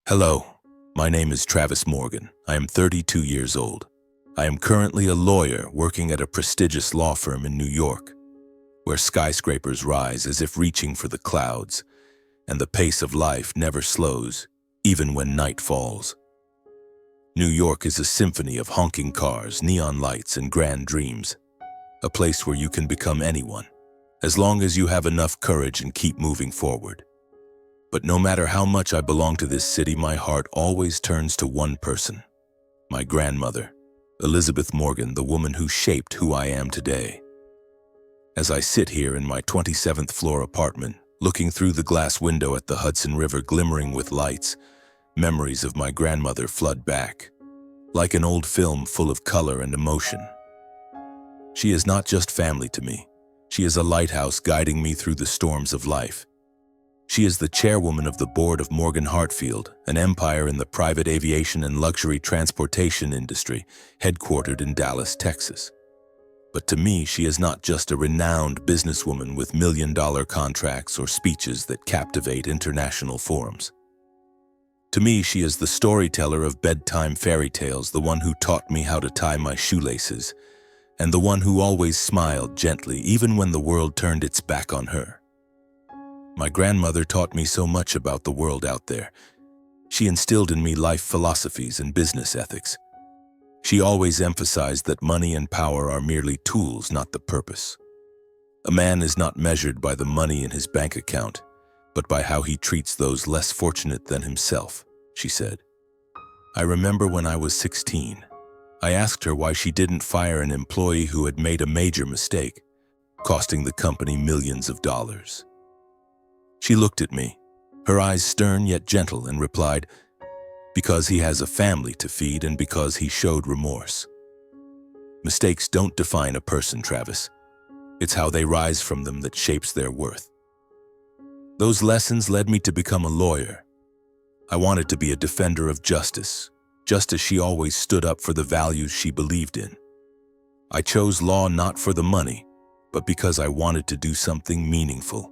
Hello, my name is Travis Morgan. I am 32 years old. I am currently a lawyer working at a prestigious law firm in New York, where skyscrapers rise as if reaching for the clouds, and the pace of life never slows, even when night falls. New York is a symphony of honking cars, neon lights, and grand dreams, a place where you can become anyone, as long as you have enough courage and keep moving forward. But no matter how much I belong to this city, my heart always turns to one person, my grandmother, Elizabeth Morgan, the woman who shaped who I am today. As I sit here in my 27th floor apartment, looking through the glass window at the Hudson River glimmering with lights, memories of my grandmother flood back, like an old film full of color and emotion. She is not just family to me. She is a lighthouse guiding me through the storms of life. She is the chairwoman of the board of Morgan Hartfield, an empire in the private aviation and luxury transportation industry, headquartered in Dallas, Texas. But to me, she is not just a renowned businesswoman with million-dollar contracts or speeches that captivate international forums. To me, she is the storyteller of bedtime fairy tales, the one who taught me how to tie my shoelaces, and the one who always smiled gently even when the world turned its back on her. My grandmother taught me so much about the world out there. She instilled in me life philosophies and business ethics. She always emphasized that money and power are merely tools, not the purpose. A man is not measured by the money in his bank account, but by how he treats those less fortunate than himself, she said. I remember when I was 16, I asked her why she didn't fire an employee who had made a major mistake, costing the company millions of dollars. She looked at me, her eyes stern yet gentle, and replied, "Because he has a family to feed and because he showed remorse." Mistakes don't define a person, Travis. It's how they rise from them that shapes their worth. Those lessons led me to become a lawyer. I wanted to be a defender of justice, just as she always stood up for the values she believed in. I chose law not for the money, but because I wanted to do something meaningful.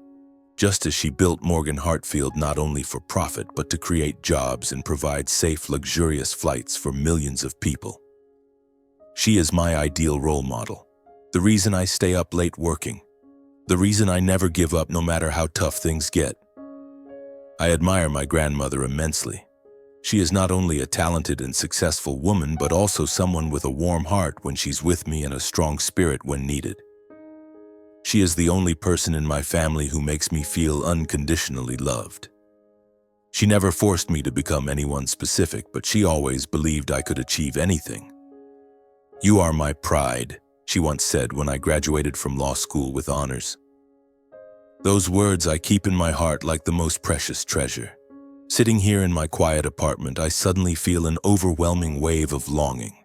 Just as she built Morgan Hartfield not only for profit, but to create jobs and provide safe, luxurious flights for millions of people. She is my ideal role model, the reason I stay up late working, the reason I never give up no matter how tough things get. I admire my grandmother immensely. She is not only a talented and successful woman, but also someone with a warm heart when she's with me and a strong spirit when needed. She is the only person in my family who makes me feel unconditionally loved. She never forced me to become anyone specific, but she always believed I could achieve anything. "You are my pride," she once said when I graduated from law school with honors. Those words I keep in my heart like the most precious treasure. Sitting here in my quiet apartment, I suddenly feel an overwhelming wave of longing.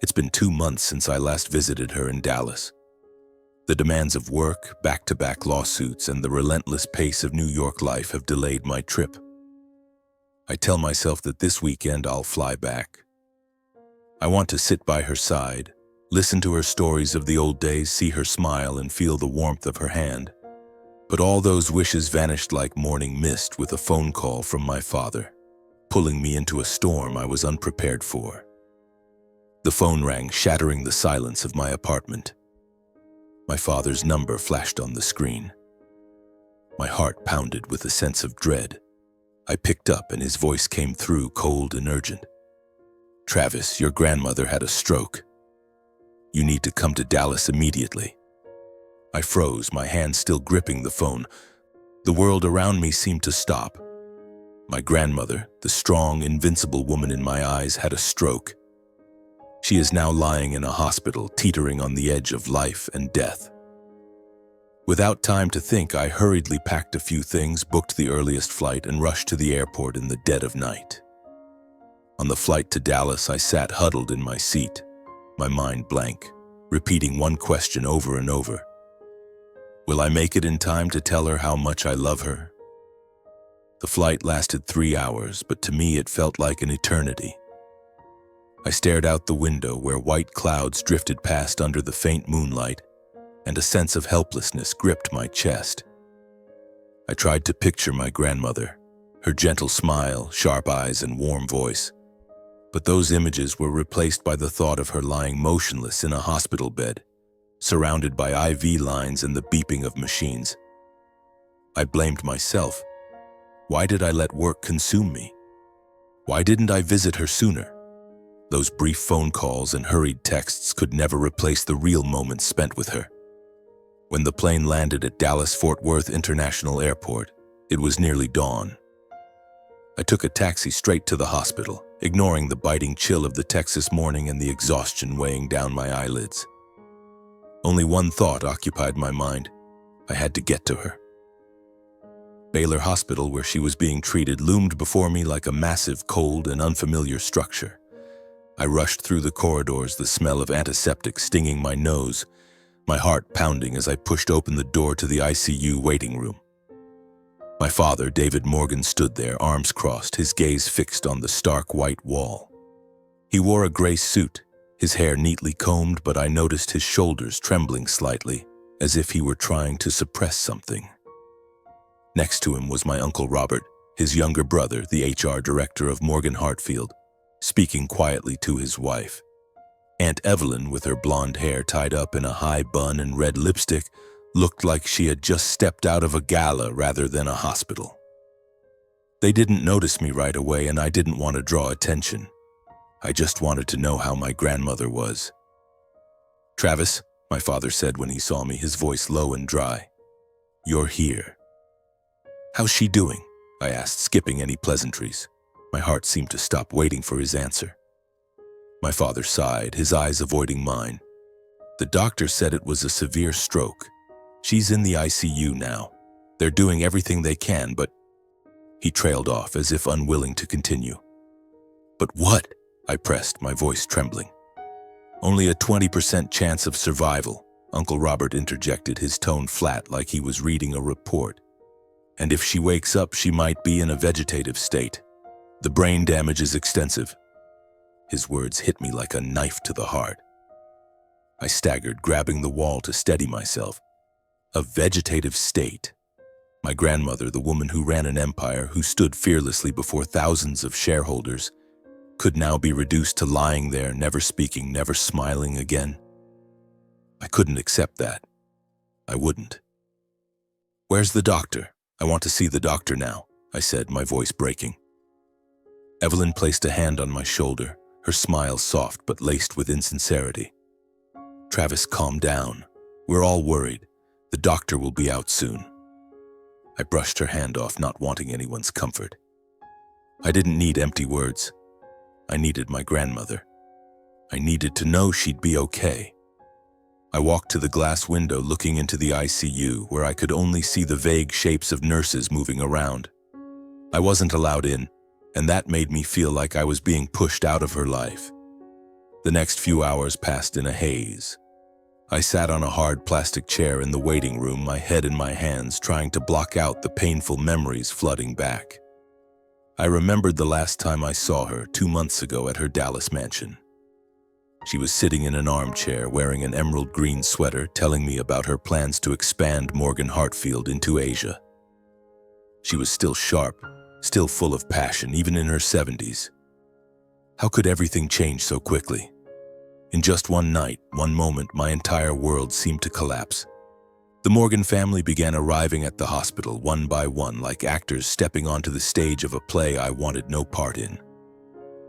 It's been 2 months since I last visited her in Dallas. The demands of work, back-to-back lawsuits, and the relentless pace of New York life have delayed my trip. I tell myself that this weekend I'll fly back. I want to sit by her side, listen to her stories of the old days, see her smile, and feel the warmth of her hand. But all those wishes vanished like morning mist with a phone call from my father, pulling me into a storm I was unprepared for. The phone rang, shattering the silence of my apartment. My father's number flashed on the screen. My heart pounded with a sense of dread. I picked up and his voice came through cold and urgent. "Travis, your grandmother had a stroke. You need to come to Dallas immediately." I froze, my hand still gripping the phone. The world around me seemed to stop. My grandmother, the strong, invincible woman in my eyes, had a stroke. She is now lying in a hospital, teetering on the edge of life and death. Without time to think, I hurriedly packed a few things, booked the earliest flight, and rushed to the airport in the dead of night. On the flight to Dallas, I sat huddled in my seat, my mind blank, repeating one question over and over. Will I make it in time to tell her how much I love her? The flight lasted 3 hours, but to me it felt like an eternity. I stared out the window where white clouds drifted past under the faint moonlight, and a sense of helplessness gripped my chest. I tried to picture my grandmother, her gentle smile, sharp eyes, and warm voice. But those images were replaced by the thought of her lying motionless in a hospital bed, surrounded by IV lines and the beeping of machines. I blamed myself. Why did I let work consume me? Why didn't I visit her sooner? Those brief phone calls and hurried texts could never replace the real moments spent with her. When the plane landed at Dallas-Fort Worth International Airport, it was nearly dawn. I took a taxi straight to the hospital, ignoring the biting chill of the Texas morning and the exhaustion weighing down my eyelids. Only one thought occupied my mind. I had to get to her. Baylor Hospital, where she was being treated, loomed before me like a massive, cold, and unfamiliar structure. I rushed through the corridors, the smell of antiseptic stinging my nose, my heart pounding as I pushed open the door to the ICU waiting room. My father, David Morgan, stood there, arms crossed, his gaze fixed on the stark white wall. He wore a gray suit, his hair neatly combed, but I noticed his shoulders trembling slightly, as if he were trying to suppress something. Next to him was my Uncle Robert, his younger brother, the HR director of Morgan Hartfield, speaking quietly to his wife. Aunt Evelyn, with her blonde hair tied up in a high bun and red lipstick, looked like she had just stepped out of a gala rather than a hospital. They didn't notice me right away, and I didn't want to draw attention. I just wanted to know how my grandmother was. "Travis," my father said when he saw me, his voice low and dry. "You're here." "How's she doing?" I asked, skipping any pleasantries. My heart seemed to stop waiting for his answer. My father sighed, his eyes avoiding mine. "The doctor said it was a severe stroke. She's in the ICU now. They're doing everything they can, but—" He trailed off as if unwilling to continue. "But what?" I pressed, my voice trembling. "Only a 20% chance of survival," Uncle Robert interjected, his tone flat like he was reading a report. "And if she wakes up, she might be in a vegetative state. The brain damage is extensive." His words hit me like a knife to the heart. I staggered, grabbing the wall to steady myself. A vegetative state. My grandmother, the woman who ran an empire, who stood fearlessly before thousands of shareholders, could now be reduced to lying there, never speaking, never smiling again. I couldn't accept that. I wouldn't. "Where's the doctor? I want to see the doctor now," I said, my voice breaking. Evelyn placed a hand on my shoulder, her smile soft but laced with insincerity. "Travis, calm down. We're all worried. The doctor will be out soon." I brushed her hand off, not wanting anyone's comfort. I didn't need empty words. I needed my grandmother. I needed to know she'd be okay. I walked to the glass window looking into the ICU, where I could only see the vague shapes of nurses moving around. I wasn't allowed in, and that made me feel like I was being pushed out of her life. The next few hours passed in a haze. I sat on a hard plastic chair in the waiting room, my head in my hands, trying to block out the painful memories flooding back. I remembered the last time I saw her, 2 months ago at her Dallas mansion. She was sitting in an armchair, wearing an emerald green sweater, telling me about her plans to expand Morgan Hartfield into Asia. She was still sharp, still full of passion, even in her 70s. How could everything change so quickly? In just one night, one moment, my entire world seemed to collapse. The Morgan family began arriving at the hospital, one by one, like actors stepping onto the stage of a play I wanted no part in.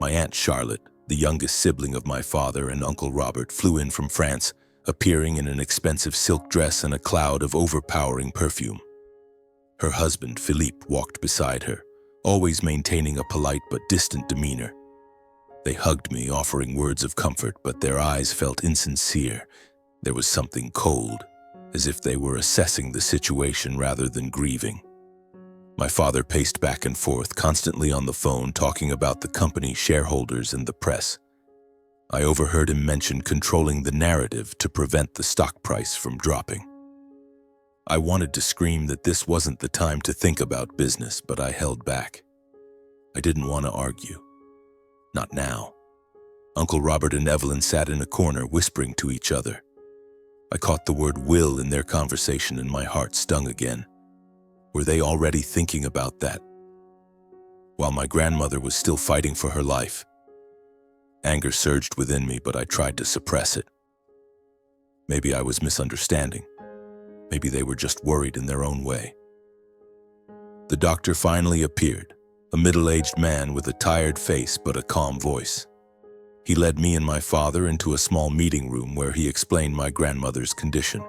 My Aunt Charlotte, the youngest sibling of my father, and Uncle Robert flew in from France, appearing in an expensive silk dress and a cloud of overpowering perfume. Her husband, Philippe, walked beside her, always maintaining a polite but distant demeanor. They hugged me, offering words of comfort, but their eyes felt insincere. There was something cold, as if they were assessing the situation rather than grieving. My father paced back and forth, constantly on the phone, talking about the company, shareholders, and the press. I overheard him mention controlling the narrative to prevent the stock price from dropping. I wanted to scream that this wasn't the time to think about business, but I held back. I didn't want to argue. Not now. Uncle Robert and Evelyn sat in a corner, whispering to each other. I caught the word "will" in their conversation, and my heart stung again. Were they already thinking about that? while my grandmother was still fighting for her life. Anger surged within me, but I tried to suppress it. Maybe I was misunderstanding. Maybe they were just worried in their own way. The doctor finally appeared, a middle-aged man with a tired face but a calm voice. He led me and my father into a small meeting room where he explained my grandmother's condition.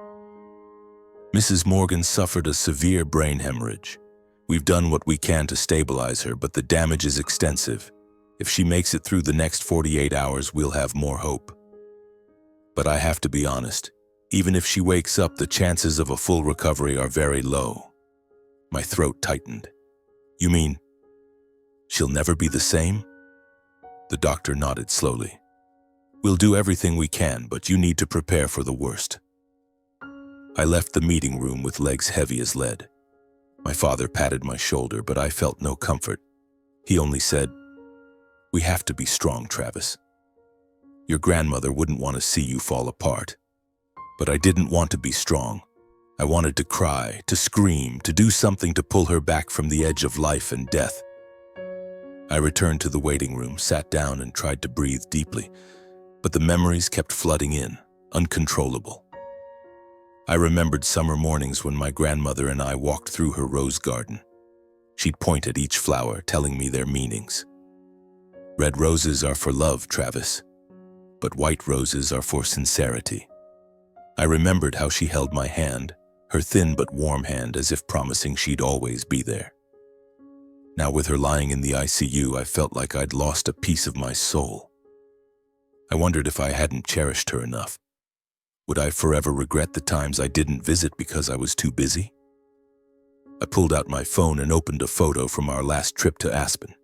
Mrs. Morgan suffered a severe brain hemorrhage. We've done what we can to stabilize her, but the damage is extensive. If she makes it through the next 48 hours, we'll have more hope. But I have to be honest, even if she wakes up, the chances of a full recovery are very low. My throat tightened. You mean, she'll never be the same? The doctor nodded slowly. We'll do everything we can, but you need to prepare for the worst. I left the meeting room with legs heavy as lead. My father patted my shoulder, but I felt no comfort. He only said, "We have to be strong, Travis. Your grandmother wouldn't want to see you fall apart." But I didn't want to be strong. I wanted to cry, to scream, to do something to pull her back from the edge of life and death. I returned to the waiting room, sat down, and tried to breathe deeply, but the memories kept flooding in, uncontrollable. I remembered summer mornings when my grandmother and I walked through her rose garden. She'd point at each flower, telling me their meanings. Red roses are for love, Travis, but white roses are for sincerity. I remembered how she held my hand, her thin but warm hand, as if promising she'd always be there. Now, with her lying in the ICU, I felt like I'd lost a piece of my soul. I wondered if I hadn't cherished her enough. Would I forever regret the times I didn't visit because I was too busy? I pulled out my phone and opened a photo from our last trip to Aspen.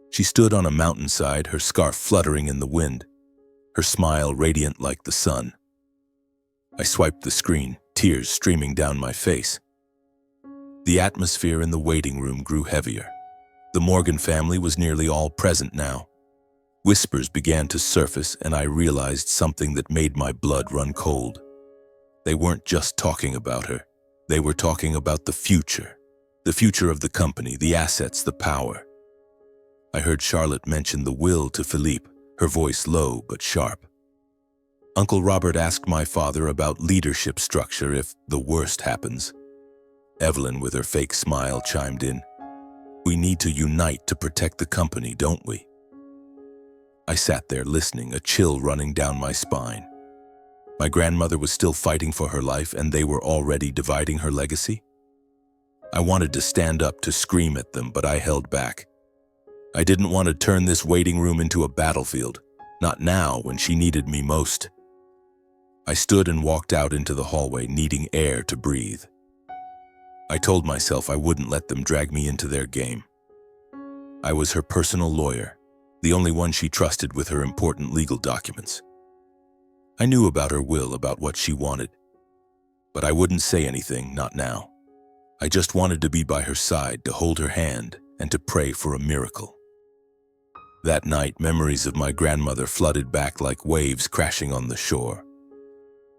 She stood on a mountainside, her scarf fluttering in the wind, her smile radiant like the sun. I swiped the screen, tears streaming down my face. The atmosphere in the waiting room grew heavier. The Morgan family was nearly all present now. Whispers began to surface, and I realized something that made my blood run cold. They weren't just talking about her. They were talking about the future of the company, the assets, the power. I heard Charlotte mention the will to Philippe, her voice low but sharp. Uncle Robert asked my father about leadership structure if the worst happens. Evelyn, with her fake smile, chimed in. We need to unite to protect the company, don't we? I sat there listening, a chill running down my spine. My grandmother was still fighting for her life, and they were already dividing her legacy? I wanted to stand up, to scream at them, but I held back. I didn't want to turn this waiting room into a battlefield, not now when she needed me most. I stood and walked out into the hallway, needing air to breathe. I told myself I wouldn't let them drag me into their game. I was her personal lawyer, the only one she trusted with her important legal documents. I knew about her will, about what she wanted, but I wouldn't say anything, not now. I just wanted to be by her side, to hold her hand, and to pray for a miracle. That night, memories of my grandmother flooded back like waves crashing on the shore.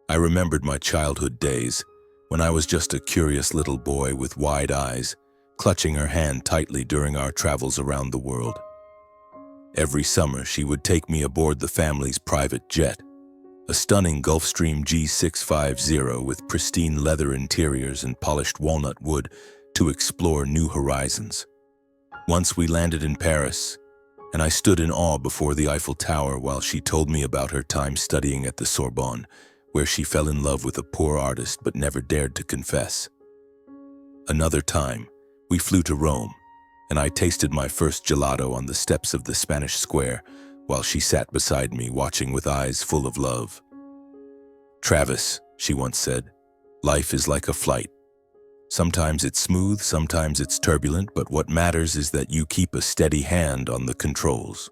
I remembered my childhood days, when I was just a curious little boy with wide eyes, clutching her hand tightly during our travels around the world. Every summer, she would take me aboard the family's private jet, a stunning Gulfstream G650 with pristine leather interiors and polished walnut wood, to explore new horizons. Once we landed in Paris, and I stood in awe before the Eiffel Tower while she told me about her time studying at the Sorbonne, where she fell in love with a poor artist but never dared to confess. Another time, we flew to Rome, and I tasted my first gelato on the steps of the Spanish Square while she sat beside me watching with eyes full of love. Travis, she once said, life is like a flight. Sometimes it's smooth, sometimes it's turbulent, but what matters is that you keep a steady hand on the controls.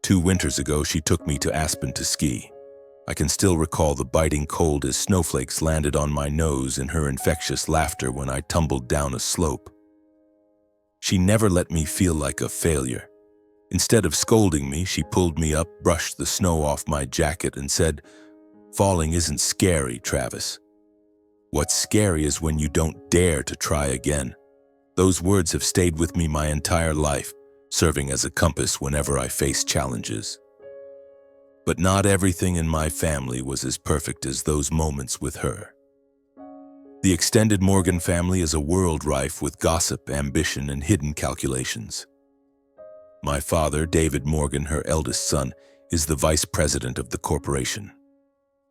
2 winters ago, she took me to Aspen to ski. I can still recall the biting cold as snowflakes landed on my nose and her infectious laughter when I tumbled down a slope. She never let me feel like a failure. Instead of scolding me, she pulled me up, brushed the snow off my jacket, and said, "Falling isn't scary, Travis. What's scary is when you don't dare to try again. Those words have stayed with me my entire life, serving as a compass whenever I face challenges. But not everything in my family was as perfect as those moments with her. The extended Morgan family is a world rife with gossip, ambition, and hidden calculations. My father, David Morgan, her eldest son, is the vice president of the corporation.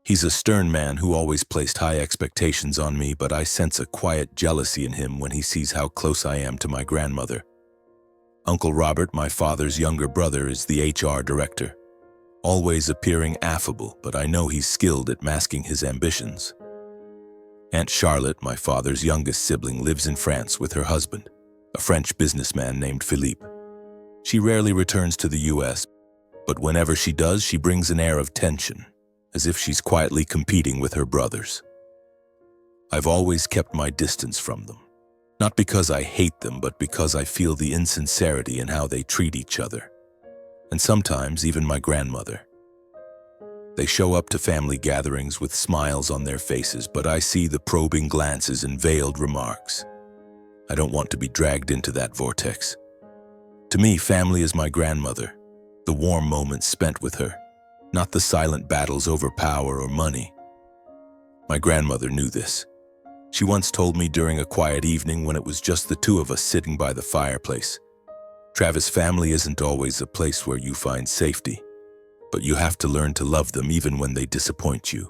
He's a stern man who always placed high expectations on me, but I sense a quiet jealousy in him when he sees how close I am to my grandmother. Uncle Robert, my father's younger brother, is the HR director, always appearing affable, but I know he's skilled at masking his ambitions. Aunt Charlotte, my father's youngest sibling, lives in France with her husband, a French businessman named Philippe. She rarely returns to the US, but whenever she does, she brings an air of tension, as if she's quietly competing with her brothers. I've always kept my distance from them, not because I hate them, but because I feel the insincerity in how they treat each other, and sometimes even my grandmother. They show up to family gatherings with smiles on their faces, but I see the probing glances and veiled remarks. I don't want to be dragged into that vortex. To me, family is my grandmother, the warm moments spent with her, not the silent battles over power or money. My grandmother knew this. She once told me during a quiet evening when it was just the two of us sitting by the fireplace, "Travis, family isn't always a place where you find safety, but you have to learn to love them even when they disappoint you."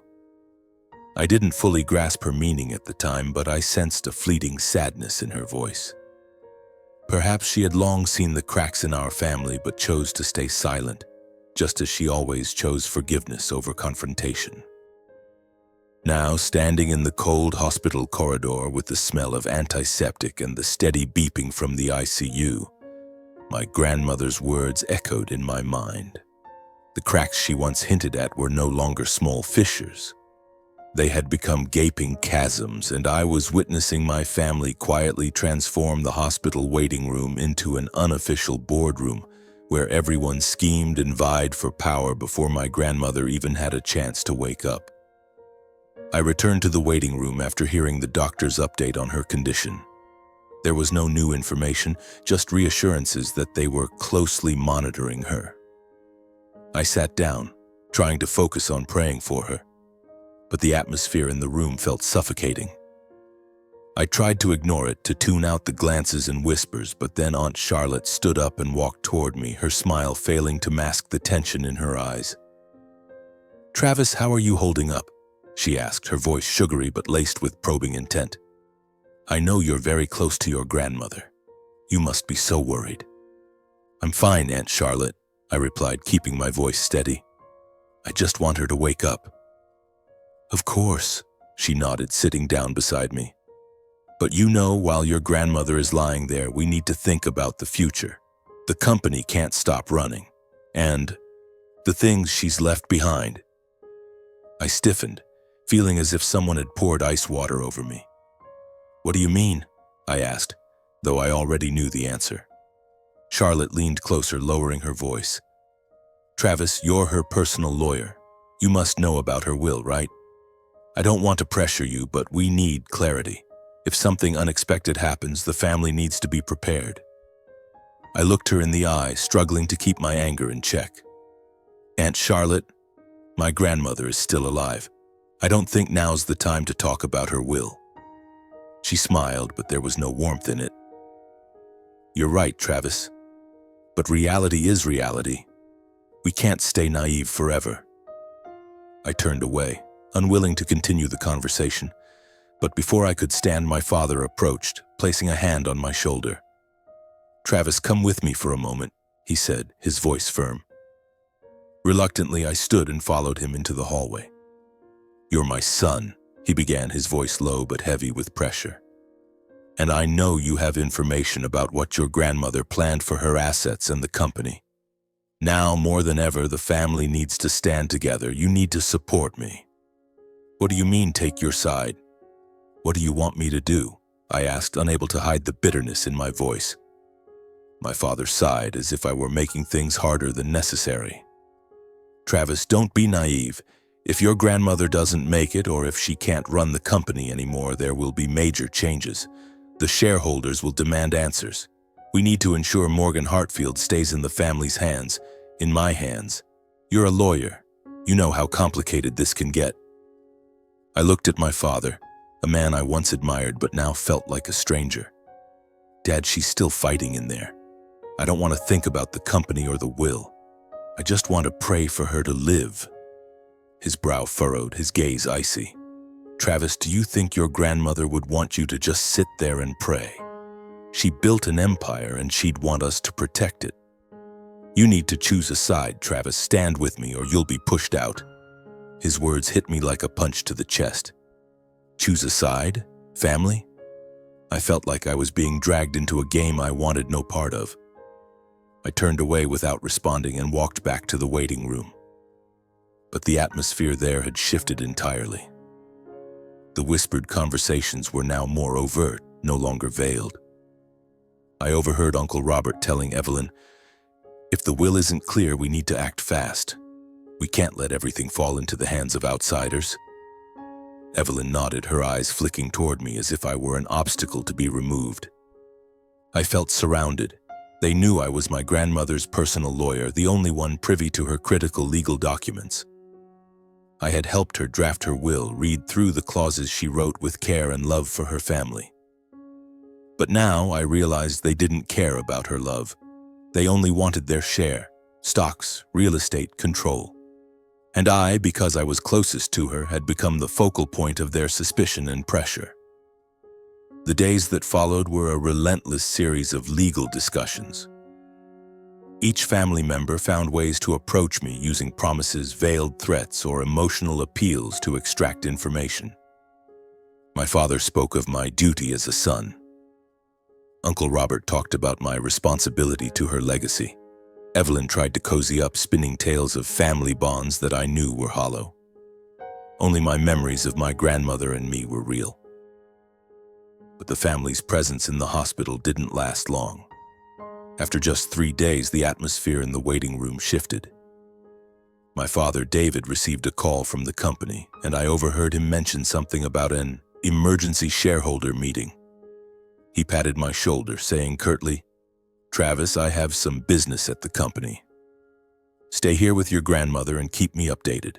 I didn't fully grasp her meaning at the time, but I sensed a fleeting sadness in her voice. Perhaps she had long seen the cracks in our family but chose to stay silent, just as she always chose forgiveness over confrontation. Now, standing in the cold hospital corridor with the smell of antiseptic and the steady beeping from the ICU, my grandmother's words echoed in my mind. The cracks she once hinted at were no longer small fissures. They had become gaping chasms, and I was witnessing my family quietly transform the hospital waiting room into an unofficial boardroom where everyone schemed and vied for power before my grandmother even had a chance to wake up. I returned to the waiting room after hearing the doctor's update on her condition. There was no new information, just reassurances that they were closely monitoring her. I sat down, trying to focus on praying for her, but the atmosphere in the room felt suffocating. I tried to ignore it, to tune out the glances and whispers, but then Aunt Charlotte stood up and walked toward me, her smile failing to mask the tension in her eyes. "Travis, how are you holding up?" she asked, her voice sugary but laced with probing intent. "I know you're very close to your grandmother. You must be so worried." "I'm fine, Aunt Charlotte," I replied, keeping my voice steady. "I just want her to wake up." "Of course," she nodded, sitting down beside me. "But you know, while your grandmother is lying there, we need to think about the future. The company can't stop running. And the things she's left behind." I stiffened, feeling as if someone had poured ice water over me. "What do you mean?" I asked, though I already knew the answer. Charlotte leaned closer, lowering her voice. "Travis, you're her personal lawyer. You must know about her will, right? I don't want to pressure you, but we need clarity. If something unexpected happens, the family needs to be prepared." I looked her in the eye, struggling to keep my anger in check. "Aunt Charlotte, my grandmother is still alive. I don't think now's the time to talk about her will." She smiled, but there was no warmth in it. "You're right, Travis. But reality is reality. We can't stay naive forever." I turned away, unwilling to continue the conversation, but before I could stand, my father approached, placing a hand on my shoulder. "Travis, come with me for a moment," he said, his voice firm. Reluctantly, I stood and followed him into the hallway. "You're my son," he began, his voice low but heavy with pressure. "And I know you have information about what your grandmother planned for her assets and the company. Now, more than ever, the family needs to stand together. You need to support me." "What do you mean, take your side? What do you want me to do?" I asked, unable to hide the bitterness in my voice. My father sighed, as if I were making things harder than necessary. "Travis, don't be naive. If your grandmother doesn't make it, or if she can't run the company anymore, there will be major changes. The shareholders will demand answers. We need to ensure Morgan Hartfield stays in the family's hands, in my hands. You're a lawyer. You know how complicated this can get. I looked at my father, a man I once admired but now felt like a stranger. Dad, she's still fighting in there. I don't want to think about the company or the will. I just want to pray for her to live. His brow furrowed, his gaze icy. Travis, do you think your grandmother would want you to just sit there and pray? She built an empire and she'd want us to protect it. You need to choose a side, Travis. Stand with me or you'll be pushed out. His words hit me like a punch to the chest. Choose a side? Family? I felt like I was being dragged into a game I wanted no part of. I turned away without responding and walked back to the waiting room. But the atmosphere there had shifted entirely. The whispered conversations were now more overt, no longer veiled. I overheard Uncle Robert telling Evelyn, "If the will isn't clear, we need to act fast. We can't let everything fall into the hands of outsiders." Evelyn nodded, her eyes flicking toward me as if I were an obstacle to be removed. I felt surrounded. They knew I was my grandmother's personal lawyer, the only one privy to her critical legal documents. I had helped her draft her will, read through the clauses she wrote with care and love for her family. But now I realized they didn't care about her love. They only wanted their share, stocks, real estate, control. And I, because I was closest to her, had become the focal point of their suspicion and pressure. The days that followed were a relentless series of legal discussions. Each family member found ways to approach me using promises, veiled threats, or emotional appeals to extract information. My father spoke of my duty as a son. Uncle Robert talked about my responsibility to her legacy. Evelyn tried to cozy up, spinning tales of family bonds that I knew were hollow. Only my memories of my grandmother and me were real. But the family's presence in the hospital didn't last long. After just 3 days, the atmosphere in the waiting room shifted. My father, David, received a call from the company, and I overheard him mention something about an emergency shareholder meeting. He patted my shoulder, saying curtly, "Travis, I have some business at the company. Stay here with your grandmother and keep me updated."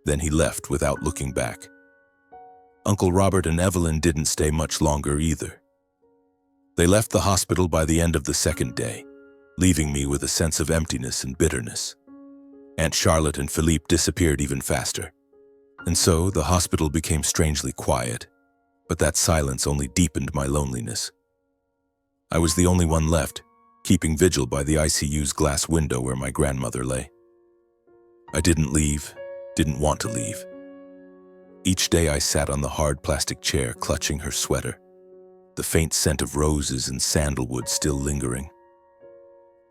Then he left without looking back. Uncle Robert and Evelyn didn't stay much longer either. They left the hospital by the end of the second day, leaving me with a sense of emptiness and bitterness. Aunt Charlotte and Philippe disappeared even faster. And so the hospital became strangely quiet, but that silence only deepened my loneliness. I was the only one left, keeping vigil by the ICU's glass window where my grandmother lay. I didn't leave, didn't want to leave. Each day I sat on the hard plastic chair, clutching her sweater, the faint scent of roses and sandalwood still lingering.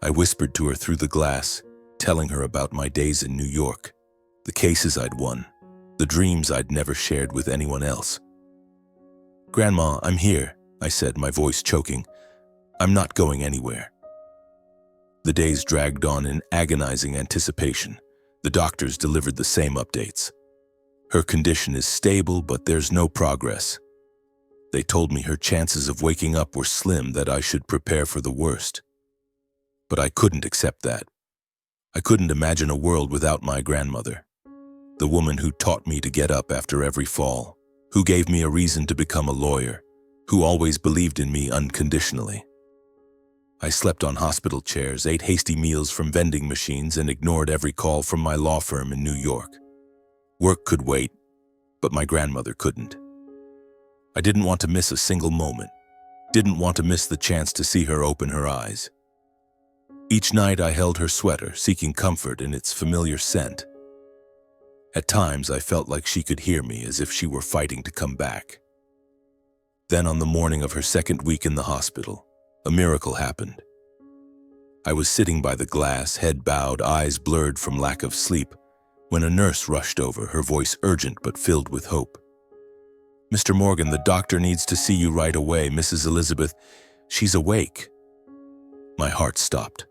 I whispered to her through the glass, telling her about my days in New York, the cases I'd won, the dreams I'd never shared with anyone else. "Grandma, I'm here," I said, my voice choking. "I'm not going anywhere." The days dragged on in agonizing anticipation. The doctors delivered the same updates. "Her condition is stable, but there's no progress." They told me her chances of waking up were slim, that I should prepare for the worst. But I couldn't accept that. I couldn't imagine a world without my grandmother, the woman who taught me to get up after every fall, who gave me a reason to become a lawyer, who always believed in me unconditionally. I slept on hospital chairs, ate hasty meals from vending machines, and ignored every call from my law firm in New York. Work could wait, but my grandmother couldn't. I didn't want to miss a single moment, didn't want to miss the chance to see her open her eyes. Each night I held her sweater, seeking comfort in its familiar scent. At times I felt like she could hear me, as if she were fighting to come back. Then on the morning of her second week in the hospital, a miracle happened. I was sitting by the glass, head bowed, eyes blurred from lack of sleep, when a nurse rushed over, her voice urgent but filled with hope. "Mr. Morgan, the doctor needs to see you right away. Mrs. Elizabeth, she's awake." My heart stopped.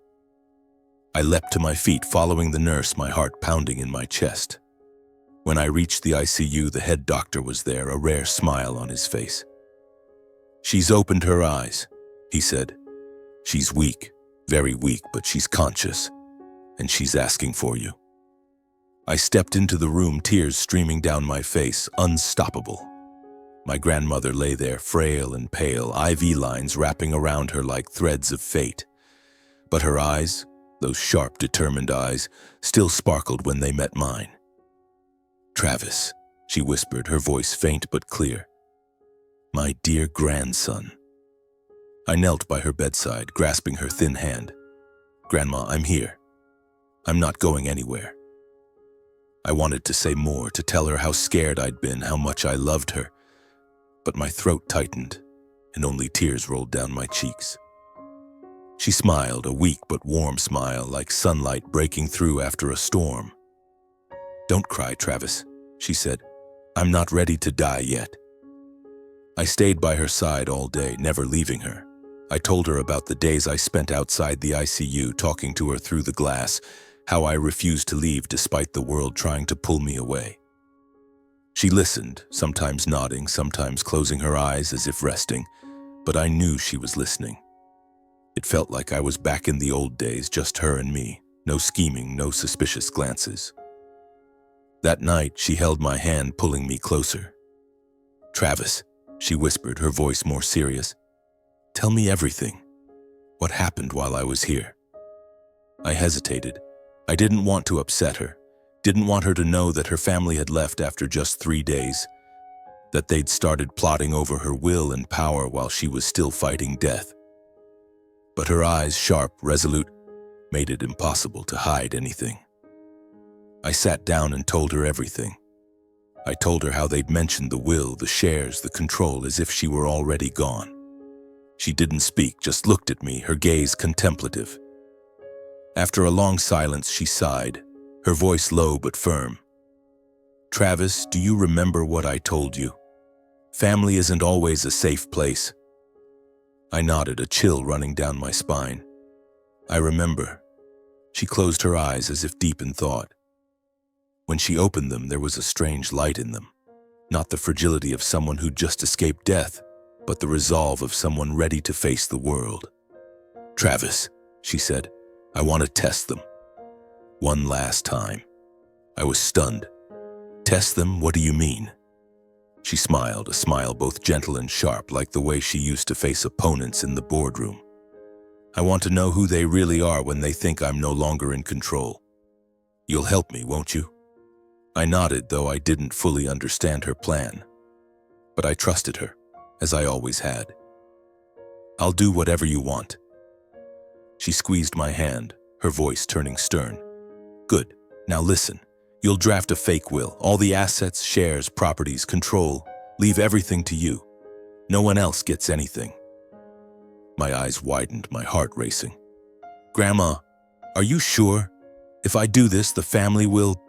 I leapt to my feet, following the nurse, my heart pounding in my chest. When I reached the ICU, the head doctor was there, a rare smile on his face. "She's opened her eyes," he said. "She's weak, very weak, but she's conscious, and she's asking for you." I stepped into the room, tears streaming down my face, unstoppable. My grandmother lay there, frail and pale, IV lines wrapping around her like threads of fate. But her eyes, those sharp, determined eyes, still sparkled when they met mine. "Travis," she whispered, her voice faint but clear. "My dear grandson." I knelt by her bedside, grasping her thin hand. "Grandma, I'm here. I'm not going anywhere." I wanted to say more, to tell her how scared I'd been, how much I loved her. But my throat tightened, and only tears rolled down my cheeks. She smiled, a weak but warm smile, like sunlight breaking through after a storm. "Don't cry, Travis," she said. "I'm not ready to die yet." I stayed by her side all day, never leaving her. I told her about the days I spent outside the ICU, talking to her through the glass, how I refused to leave despite the world trying to pull me away. She listened, sometimes nodding, sometimes closing her eyes as if resting, but I knew she was listening. It felt like I was back in the old days, just her and me, no scheming, no suspicious glances. That night, she held my hand, pulling me closer. "Travis," she whispered, her voice more serious. "Tell me everything. What happened while I was here?" I hesitated. I didn't want to upset her, didn't want her to know that her family had left after just 3 days, that they'd started plotting over her will and power while she was still fighting death. But her eyes, sharp, resolute, made it impossible to hide anything. I sat down and told her everything. I told her how they'd mentioned the will, the shares, the control, as if she were already gone. She didn't speak, just looked at me, her gaze contemplative. After a long silence, she sighed, her voice low but firm. "Travis, do you remember what I told you? Family isn't always a safe place." I nodded, a chill running down my spine. "I remember." She closed her eyes as if deep in thought. When she opened them, there was a strange light in them. Not the fragility of someone who'd just escaped death, but the resolve of someone ready to face the world. "Travis," she said, "I want to test them. One last time." I was stunned. "Test them? What do you mean?" She smiled, a smile both gentle and sharp, like the way she used to face opponents in the boardroom. "I want to know who they really are when they think I'm no longer in control. You'll help me, won't you?" I nodded, though I didn't fully understand her plan. But I trusted her, as I always had. "I'll do whatever you want." She squeezed my hand, her voice turning stern. "Good. Now listen. You'll draft a fake will. All the assets, shares, properties, control. Leave everything to you. No one else gets anything." My eyes widened, my heart racing. "Grandma, are you sure? If I do this, the family will..."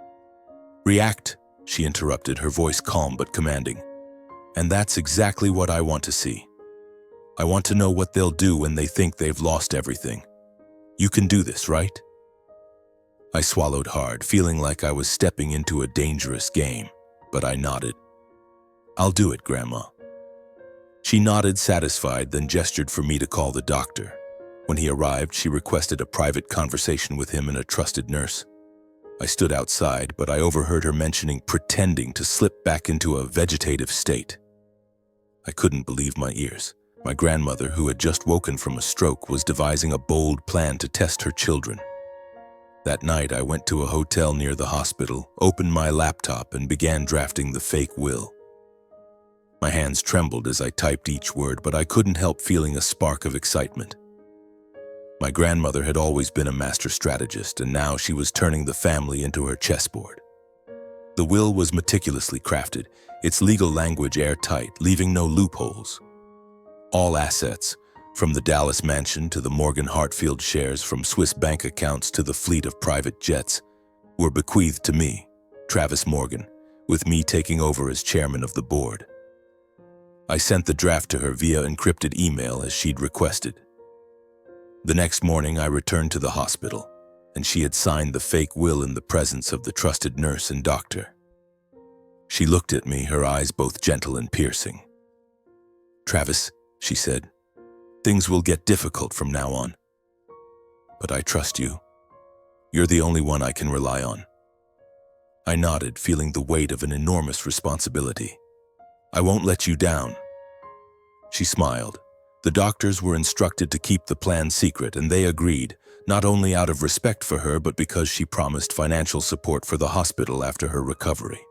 "React," she interrupted, her voice calm but commanding. "And that's exactly what I want to see. I want to know what they'll do when they think they've lost everything. You can do this, right?" I swallowed hard, feeling like I was stepping into a dangerous game, but I nodded. "I'll do it, Grandma." She nodded, satisfied, then gestured for me to call the doctor. When he arrived, she requested a private conversation with him and a trusted nurse. I stood outside, but I overheard her mentioning pretending to slip back into a vegetative state. I couldn't believe my ears. My grandmother, who had just woken from a stroke, was devising a bold plan to test her children. That night, I went to a hotel near the hospital, opened my laptop, and began drafting the fake will. My hands trembled as I typed each word, but I couldn't help feeling a spark of excitement. My grandmother had always been a master strategist, and now she was turning the family into her chessboard. The will was meticulously crafted, its legal language airtight, leaving no loopholes. All assets, from the Dallas mansion to the Morgan Hartfield shares, from Swiss bank accounts to the fleet of private jets, were bequeathed to me, Travis Morgan, with me taking over as chairman of the board. I sent the draft to her via encrypted email as she'd requested. The next morning, I returned to the hospital, and she had signed the fake will in the presence of the trusted nurse and doctor. She looked at me, her eyes both gentle and piercing. "Travis," she said. "Things will get difficult from now on. But I trust you. You're the only one I can rely on." I nodded, feeling the weight of an enormous responsibility. "I won't let you down." She smiled. The doctors were instructed to keep the plan secret, and they agreed, not only out of respect for her, but because she promised financial support for the hospital after her recovery.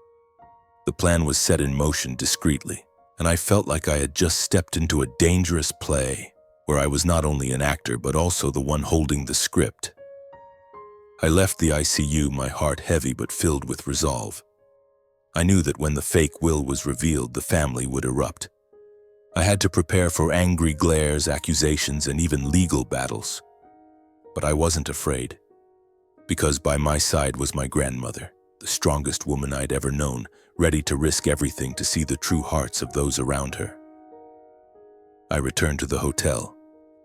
The plan was set in motion discreetly, and I felt like I had just stepped into a dangerous play, where I was not only an actor, but also the one holding the script. I left the ICU, my heart heavy but filled with resolve. I knew that when the fake will was revealed, the family would erupt. I had to prepare for angry glares, accusations, and even legal battles. But I wasn't afraid, because by my side was my grandmother, the strongest woman I'd ever known, ready to risk everything to see the true hearts of those around her. I returned to the hotel,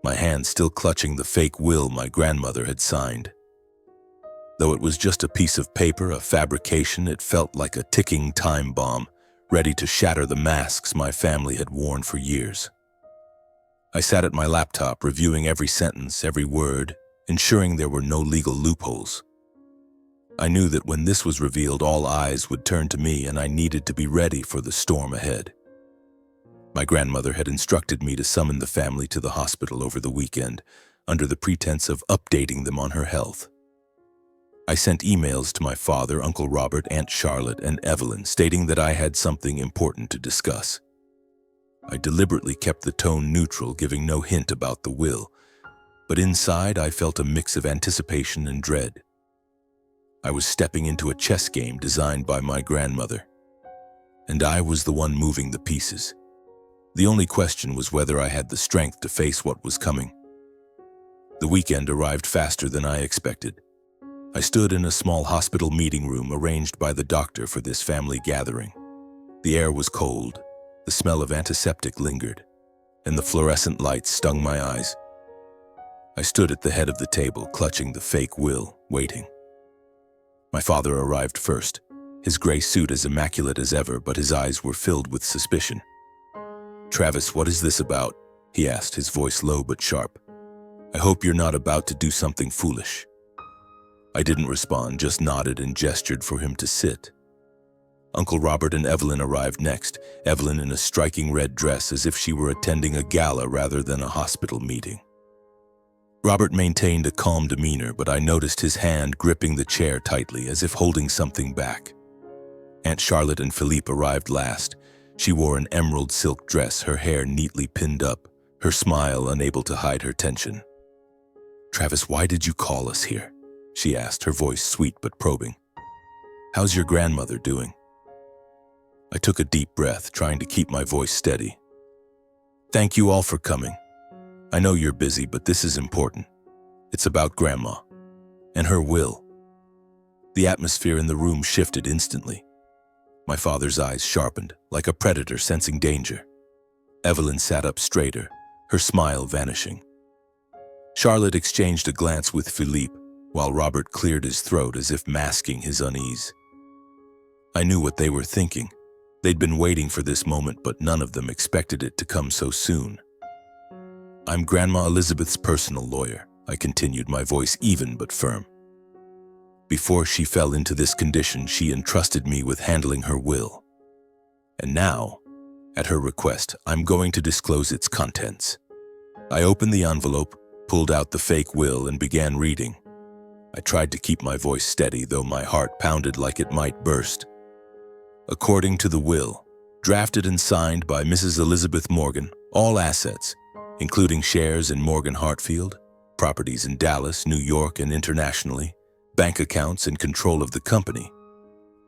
my hand still clutching the fake will my grandmother had signed. Though it was just a piece of paper, a fabrication, it felt like a ticking time bomb, ready to shatter the masks my family had worn for years. I sat at my laptop, reviewing every sentence, every word, ensuring there were no legal loopholes. I knew that when this was revealed, all eyes would turn to me, and I needed to be ready for the storm ahead. My grandmother had instructed me to summon the family to the hospital over the weekend, under the pretense of updating them on her health. I sent emails to my father, Uncle Robert, Aunt Charlotte, and Evelyn, stating that I had something important to discuss. I deliberately kept the tone neutral, giving no hint about the will, but inside I felt a mix of anticipation and dread. I was stepping into a chess game designed by my grandmother, and I was the one moving the pieces. The only question was whether I had the strength to face what was coming. The weekend arrived faster than I expected. I stood in a small hospital meeting room arranged by the doctor for this family gathering. The air was cold, the smell of antiseptic lingered, and the fluorescent lights stung my eyes. I stood at the head of the table, clutching the fake will, waiting. My father arrived first, his gray suit as immaculate as ever, but his eyes were filled with suspicion. "Travis, what is this about?" he asked, his voice low but sharp. "I hope you're not about to do something foolish." I didn't respond, just nodded and gestured for him to sit. Uncle Robert and Evelyn arrived next, Evelyn in a striking red dress as if she were attending a gala rather than a hospital meeting. Robert maintained a calm demeanor, but I noticed his hand gripping the chair tightly as if holding something back. Aunt Charlotte and Philippe arrived last. She wore an emerald silk dress, her hair neatly pinned up, her smile unable to hide her tension. "Travis, why did you call us here?" she asked, her voice sweet but probing. "How's your grandmother doing?" I took a deep breath, trying to keep my voice steady. "Thank you all for coming. I know you're busy, but this is important. It's about Grandma and her will." The atmosphere in the room shifted instantly. My father's eyes sharpened, like a predator sensing danger. Evelyn sat up straighter, her smile vanishing. Charlotte exchanged a glance with Philippe, while Robert cleared his throat as if masking his unease. I knew what they were thinking. They'd been waiting for this moment, but none of them expected it to come so soon. "I'm Grandma Elizabeth's personal lawyer," I continued, my voice even but firm. "Before she fell into this condition, she entrusted me with handling her will. And now, at her request, I'm going to disclose its contents." I opened the envelope, pulled out the fake will, and began reading. I tried to keep my voice steady, though my heart pounded like it might burst. According to the will, drafted and signed by Mrs. Elizabeth Morgan, all assets, including shares in Morgan Hartfield, properties in Dallas, New York, and internationally, bank accounts and control of the company,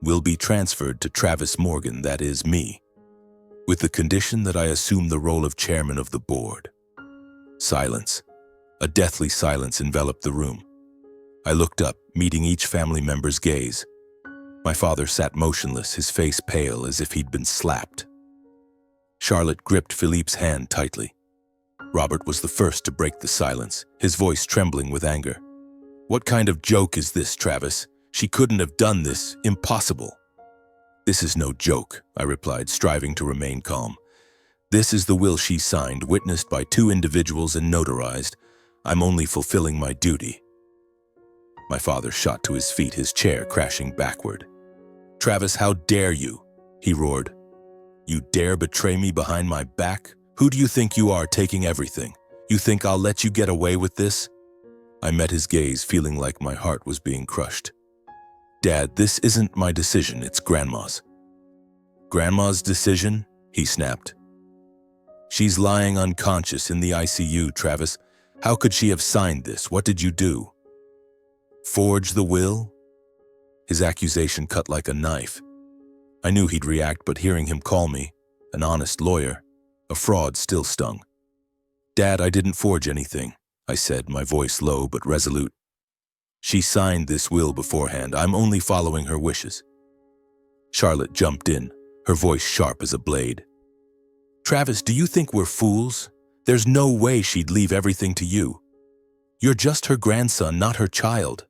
will be transferred to Travis Morgan, that is me, with the condition that I assume the role of chairman of the board. Silence. A deathly silence enveloped the room. I looked up, meeting each family member's gaze. My father sat motionless, his face pale as if he'd been slapped. Charlotte gripped Philippe's hand tightly. Robert was the first to break the silence, his voice trembling with anger. "What kind of joke is this, Travis? She couldn't have done this. Impossible." "This is no joke," I replied, striving to remain calm. This is the will she signed, witnessed by 2 individuals and notarized. I'm only fulfilling my duty." My father shot to his feet, his chair crashing backward. "Travis, how dare you?" he roared. "You dare betray me behind my back? Who do you think you are, taking everything? You think I'll let you get away with this?" I met his gaze, feeling like my heart was being crushed. "Dad, this isn't my decision, it's Grandma's." "Grandma's decision?" he snapped. "She's lying unconscious in the ICU, Travis. How could she have signed this? What did you do? Forge the will?" His accusation cut like a knife. I knew he'd react, but hearing him call me an honest lawyer, a fraud, still stung. "Dad, I didn't forge anything," I said, my voice low but resolute. "She signed this will beforehand. I'm only following her wishes." Charlotte jumped in, her voice sharp as a blade. "Travis, do you think we're fools? There's no way she'd leave everything to you. You're just her grandson, not her child.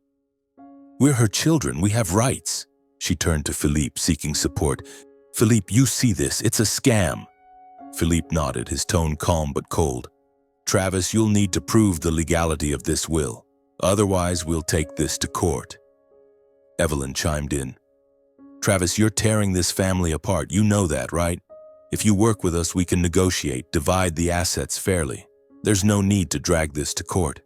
We're her children, we have rights." She turned to Philippe, seeking support. "Philippe, you see this, it's a scam." Philippe nodded, his tone calm but cold. "Travis, you'll need to prove the legality of this will. Otherwise, we'll take this to court." Evelyn chimed in. "Travis, you're tearing this family apart. You know that, right? If you work with us, we can negotiate, divide the assets fairly. There's no need to drag this to court."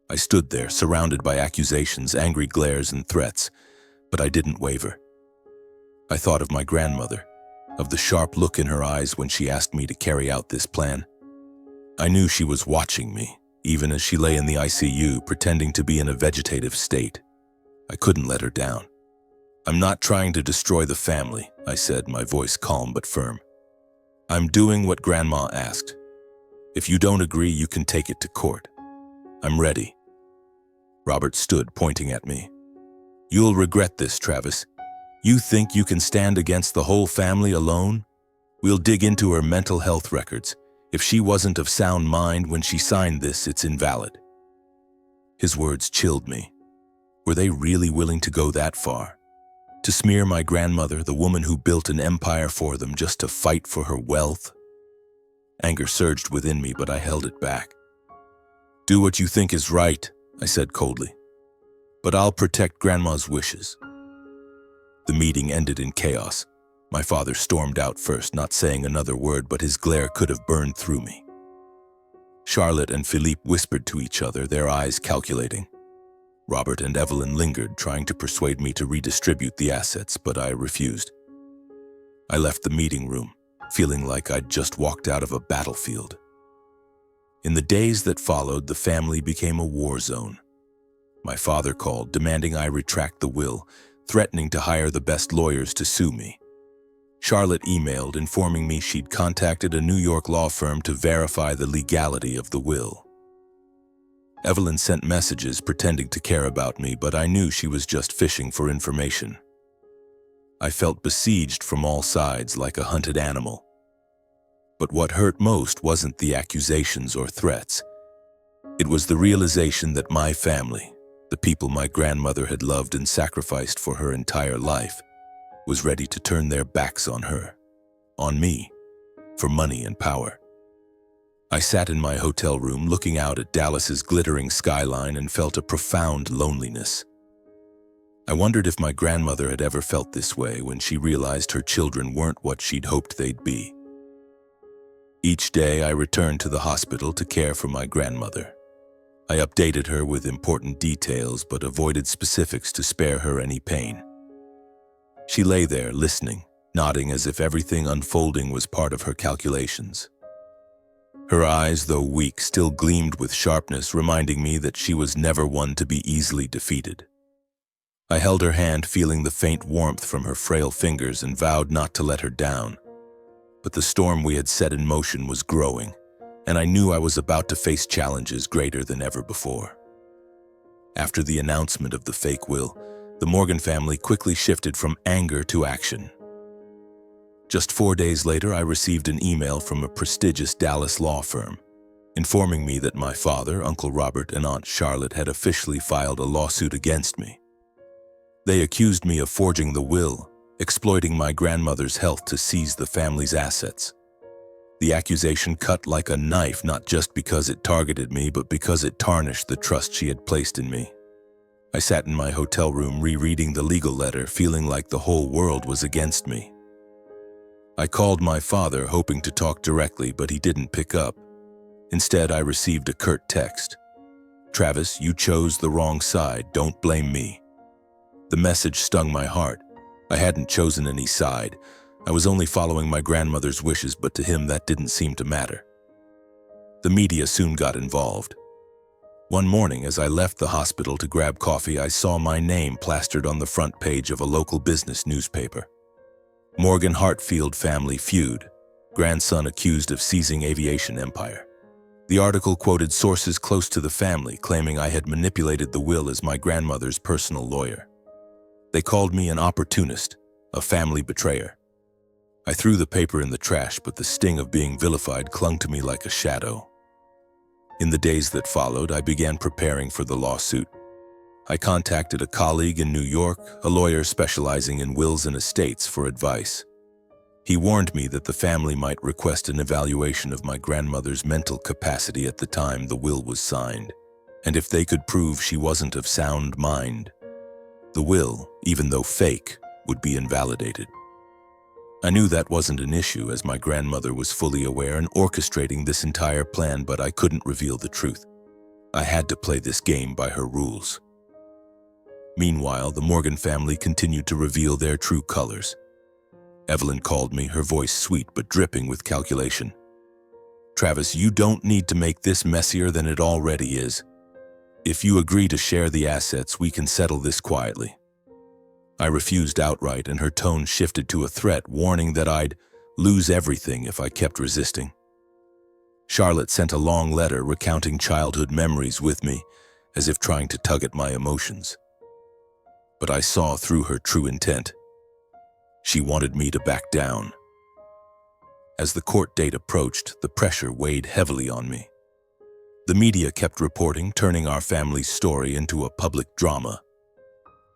I stood there, surrounded by accusations, angry glares, and threats, but I didn't waver. I thought of my grandmother, of the sharp look in her eyes when she asked me to carry out this plan. I knew she was watching me, even as she lay in the ICU, pretending to be in a vegetative state. I couldn't let her down. "I'm not trying to destroy the family," I said, my voice calm but firm. "I'm doing what Grandma asked. If you don't agree, you can take it to court. I'm ready." Robert stood, pointing at me. "You'll regret this, Travis. You think you can stand against the whole family alone? We'll dig into her mental health records. If she wasn't of sound mind when she signed this, it's invalid." His words chilled me. Were they really willing to go that far? To smear my grandmother, the woman who built an empire for them, just to fight for her wealth? Anger surged within me, but I held it back. "Do what you think is right," I said coldly. "But I'll protect Grandma's wishes." The meeting ended in chaos. My father stormed out first, not saying another word, but his glare could have burned through me. Charlotte and Philippe whispered to each other, their eyes calculating. Robert and Evelyn lingered, trying to persuade me to redistribute the assets, but I refused. I left the meeting room, feeling like I'd just walked out of a battlefield. In the days that followed, the family became a war zone. My father called, demanding I retract the will, threatening to hire the best lawyers to sue me. Charlotte emailed, informing me she'd contacted a New York law firm to verify the legality of the will. Evelyn sent messages pretending to care about me, but I knew she was just fishing for information. I felt besieged from all sides like a hunted animal. But what hurt most wasn't the accusations or threats. It was the realization that my family, the people my grandmother had loved and sacrificed for her entire life, was ready to turn their backs on her, on me, for money and power. I sat in my hotel room looking out at Dallas's glittering skyline and felt a profound loneliness. I wondered if my grandmother had ever felt this way when she realized her children weren't what she'd hoped they'd be. Each day I returned to the hospital to care for my grandmother. I updated her with important details but avoided specifics to spare her any pain. She lay there listening, nodding as if everything unfolding was part of her calculations. Her eyes, though weak, still gleamed with sharpness, reminding me that she was never one to be easily defeated. I held her hand, feeling the faint warmth from her frail fingers, and vowed not to let her down. But the storm we had set in motion was growing, and I knew I was about to face challenges greater than ever before. After the announcement of the fake will, the Morgan family quickly shifted from anger to action. Just 4 days later, I received an email from a prestigious Dallas law firm, informing me that my father, Uncle Robert, and Aunt Charlotte had officially filed a lawsuit against me. They accused me of forging the will, exploiting my grandmother's health to seize the family's assets. The accusation cut like a knife, not just because it targeted me, but because it tarnished the trust she had placed in me. I sat in my hotel room rereading the legal letter, feeling like the whole world was against me. I called my father, hoping to talk directly, but he didn't pick up. Instead, I received a curt text. "Travis, you chose the wrong side. Don't blame me." The message stung my heart. I hadn't chosen any side. I was only following my grandmother's wishes, but to him that didn't seem to matter. The media soon got involved. One morning, as I left the hospital to grab coffee, I saw my name plastered on the front page of a local business newspaper. Morgan Hartfield family feud. Grandson accused of seizing aviation empire. The article quoted sources close to the family, claiming I had manipulated the will as my grandmother's personal lawyer. They called me an opportunist, a family betrayer. I threw the paper in the trash, but the sting of being vilified clung to me like a shadow. In the days that followed, I began preparing for the lawsuit. I contacted a colleague in New York, a lawyer specializing in wills and estates, for advice. He warned me that the family might request an evaluation of my grandmother's mental capacity at the time the will was signed, and if they could prove she wasn't of sound mind, the will, even though fake, would be invalidated. I knew that wasn't an issue, as my grandmother was fully aware and orchestrating this entire plan, but I couldn't reveal the truth. I had to play this game by her rules. Meanwhile, the Morgan family continued to reveal their true colors. Evelyn called me, her voice sweet but dripping with calculation. "Travis, you don't need to make this messier than it already is. If you agree to share the assets, we can settle this quietly." I refused outright, and her tone shifted to a threat, warning that I'd lose everything if I kept resisting. Charlotte sent a long letter recounting childhood memories with me, as if trying to tug at my emotions. But I saw through her true intent. She wanted me to back down. As the court date approached, the pressure weighed heavily on me. The media kept reporting, turning our family's story into a public drama.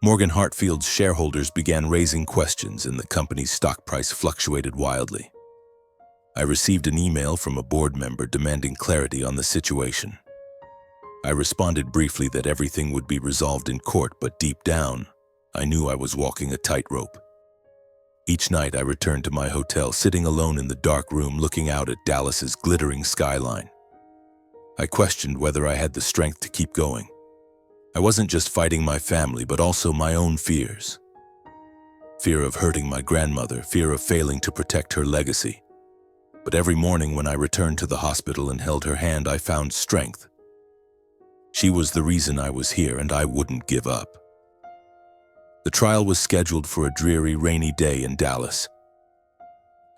Morgan Hartfield's shareholders began raising questions, and the company's stock price fluctuated wildly. I received an email from a board member demanding clarity on the situation. I responded briefly that everything would be resolved in court, but deep down, I knew I was walking a tightrope. Each night I returned to my hotel, sitting alone in the dark room looking out at Dallas's glittering skyline. I questioned whether I had the strength to keep going. I wasn't just fighting my family, but also my own fears. Fear of hurting my grandmother, fear of failing to protect her legacy. But every morning when I returned to the hospital and held her hand, I found strength. She was the reason I was here, and I wouldn't give up. The trial was scheduled for a dreary, rainy day in Dallas.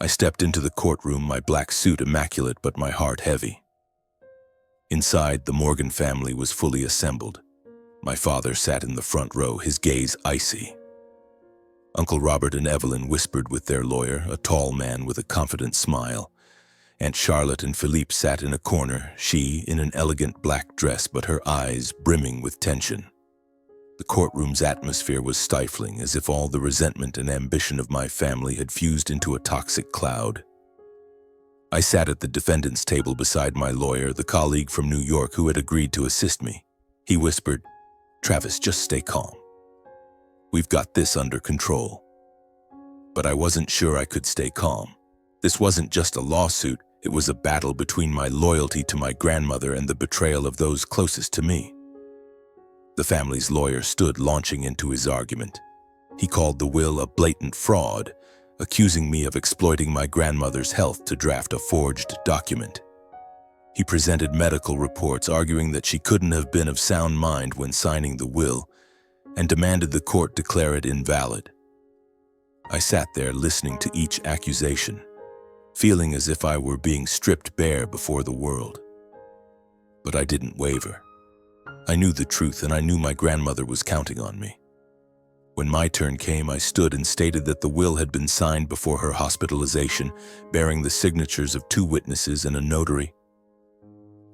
I stepped into the courtroom, my black suit immaculate but my heart heavy. Inside, the Morgan family was fully assembled. My father sat in the front row, his gaze icy. Uncle Robert and Evelyn whispered with their lawyer, a tall man with a confident smile. Aunt Charlotte and Philippe sat in a corner, she in an elegant black dress, but her eyes brimming with tension. The courtroom's atmosphere was stifling, as if all the resentment and ambition of my family had fused into a toxic cloud. I sat at the defendant's table beside my lawyer, the colleague from New York who had agreed to assist me. He whispered, "Travis, just stay calm. We've got this under control." But I wasn't sure I could stay calm. This wasn't just a lawsuit, it was a battle between my loyalty to my grandmother and the betrayal of those closest to me. The family's lawyer stood, launching into his argument. He called the will a blatant fraud, accusing me of exploiting my grandmother's health to draft a forged document. He presented medical reports arguing that she couldn't have been of sound mind when signing the will, and demanded the court declare it invalid. I sat there listening to each accusation, feeling as if I were being stripped bare before the world. But I didn't waver. I knew the truth, and I knew my grandmother was counting on me. When my turn came, I stood and stated that the will had been signed before her hospitalization, bearing the signatures of 2 witnesses and a notary.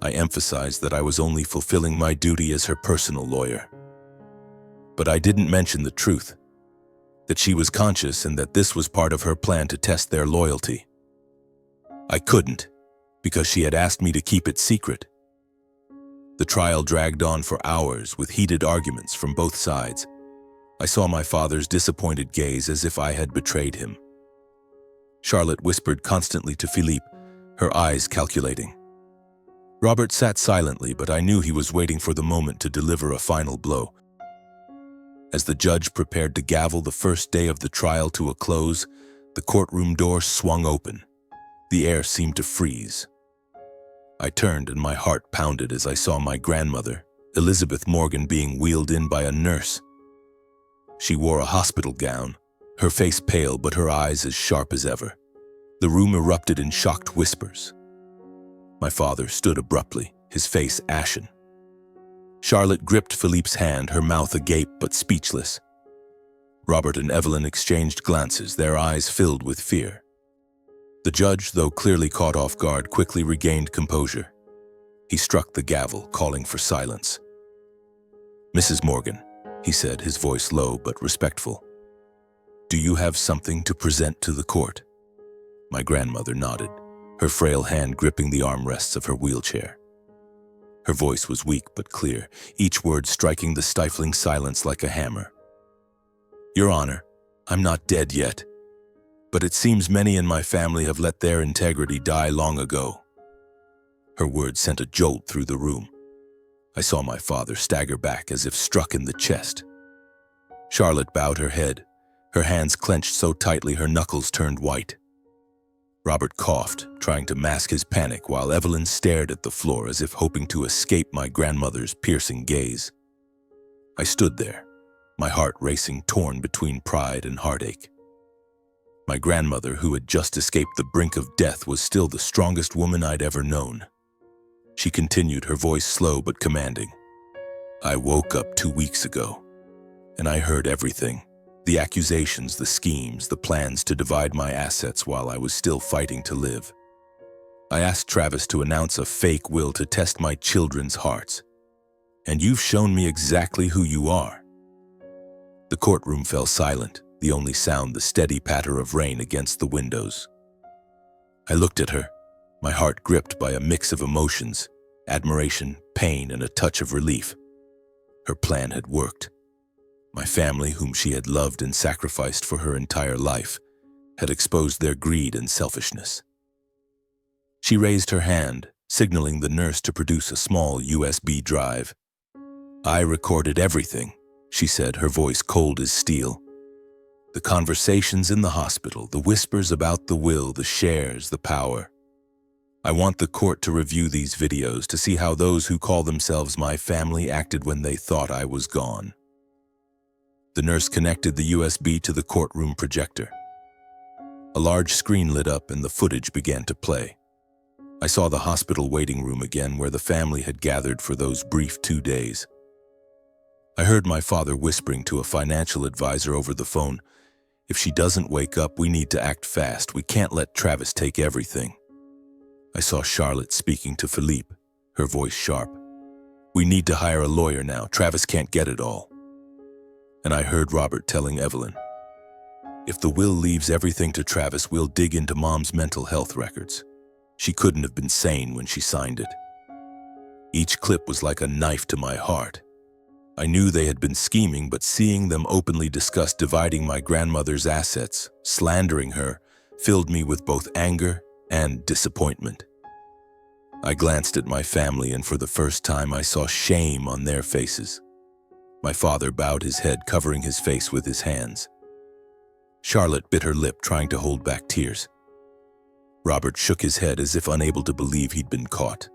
I emphasized that I was only fulfilling my duty as her personal lawyer. But I didn't mention the truth, that she was conscious and that this was part of her plan to test their loyalty. I couldn't, because she had asked me to keep it secret. The trial dragged on for hours with heated arguments from both sides. I saw my father's disappointed gaze as if I had betrayed him. Charlotte whispered constantly to Philippe, her eyes calculating. Robert sat silently, but I knew he was waiting for the moment to deliver a final blow. As the judge prepared to gavel the first day of the trial to a close, the courtroom door swung open. The air seemed to freeze. I turned and my heart pounded as I saw my grandmother, Elizabeth Morgan, being wheeled in by a nurse. She wore a hospital gown, her face pale but her eyes as sharp as ever. The room erupted in shocked whispers. My father stood abruptly, his face ashen. Charlotte gripped Philippe's hand, her mouth agape but speechless. Robert and Evelyn exchanged glances, their eyes filled with fear. The judge, though clearly caught off guard, quickly regained composure. He struck the gavel, calling for silence. "Mrs. Morgan," he said, his voice low but respectful, "do you have something to present to the court?" My grandmother nodded, her frail hand gripping the armrests of her wheelchair. Her voice was weak but clear, each word striking the stifling silence like a hammer. "Your Honor, I'm not dead yet, but it seems many in my family have let their integrity die long ago." Her words sent a jolt through the room. I saw my father stagger back as if struck in the chest. Charlotte bowed her head, her hands clenched so tightly her knuckles turned white. Robert coughed, trying to mask his panic, while Evelyn stared at the floor as if hoping to escape my grandmother's piercing gaze. I stood there, my heart racing, torn between pride and heartache. My grandmother, who had just escaped the brink of death, was still the strongest woman I'd ever known. She continued, her voice slow but commanding. "I woke up 2 weeks ago, and I heard everything. The accusations, the schemes, the plans to divide my assets while I was still fighting to live. I asked Travis to announce a fake will to test my children's hearts. And you've shown me exactly who you are." The courtroom fell silent, the only sound the steady patter of rain against the windows. I looked at her, my heart gripped by a mix of emotions, admiration, pain, and a touch of relief. Her plan had worked. My family, whom she had loved and sacrificed for her entire life, had exposed their greed and selfishness. She raised her hand, signaling the nurse to produce a small USB drive. "I recorded everything," she said, her voice cold as steel. "The conversations in the hospital, the whispers about the will, the shares, the power. I want the court to review these videos to see how those who call themselves my family acted when they thought I was gone." The nurse connected the USB to the courtroom projector. A large screen lit up and the footage began to play. I saw the hospital waiting room again, where the family had gathered for those brief 2 days. I heard my father whispering to a financial advisor over the phone, "If she doesn't wake up, we need to act fast. We can't let Travis take everything." I saw Charlotte speaking to Philippe, her voice sharp. "We need to hire a lawyer now. Travis can't get it all." And I heard Robert telling Evelyn, "If the will leaves everything to Travis, we'll dig into Mom's mental health records. She couldn't have been sane when she signed it." Each clip was like a knife to my heart. I knew they had been scheming, but seeing them openly discuss dividing my grandmother's assets, slandering her, filled me with both anger and disappointment. I glanced at my family, and for the first time I saw shame on their faces. My father bowed his head, covering his face with his hands. Charlotte bit her lip, trying to hold back tears. Robert shook his head as if unable to believe he'd been caught.